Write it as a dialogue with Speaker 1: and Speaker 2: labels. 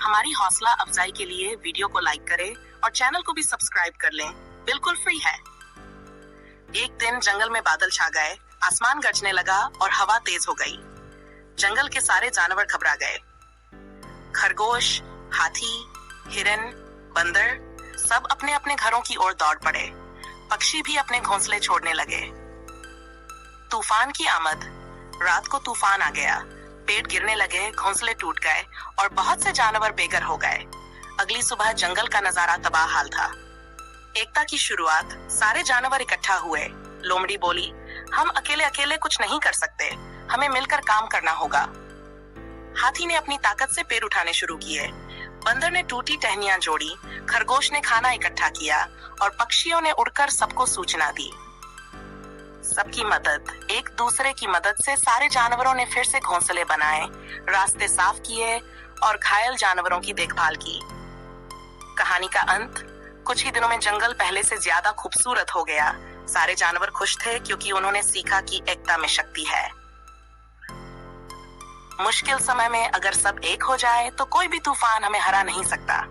Speaker 1: हमारी हौसला अफजाई के लिए वीडियो को लाइक करें और चैनल को भी सब्सक्राइब कर लें, बिल्कुल फ्री है। एक दिन जंगल में बादल छा गए, आसमान गरजने लगा और हवा तेज हो गई। जंगल के सारे जानवर घबरा गए। खरगोश, हाथी, हिरन, बंदर सब अपने अपने घरों की ओर दौड़ पड़े। पक्षी भी अपने घोंसले छोड़ने लगे। तूफान की आमद। रात को तूफान आ गया, पेड़ गिरने लगे, घोंसले टूट गए और बहुत से जानवर बेघर हो गए। अगली सुबह जंगल का नजारा तबाह हाल था। एकता की शुरुआत। सारे जानवर इकट्ठा हुए। लोमड़ी बोली, हम अकेले अकेले कुछ नहीं कर सकते, हमें मिलकर काम करना होगा। हाथी ने अपनी ताकत से पेड़ उठाने शुरू किए। बंदर ने टूटी टहनियां जोड़ी, खरगोश ने खाना इकट्ठा किया और पक्षियों ने उड़कर सबको सूचना दी। सबकी मदद। एक दूसरे की मदद से सारे जानवरों ने फिर से घोंसले बनाए, रास्ते साफ किए और घायल जानवरों की देखभाल की। कहानी का अंत। कुछ ही दिनों में जंगल पहले से ज्यादा खूबसूरत हो गया। सारे जानवर खुश थे क्योंकि उन्होंने सीखा कि एकता में शक्ति है। मुश्किल समय में अगर सब एक हो जाए तो कोई भी तूफान हमें हरा नहीं सकता।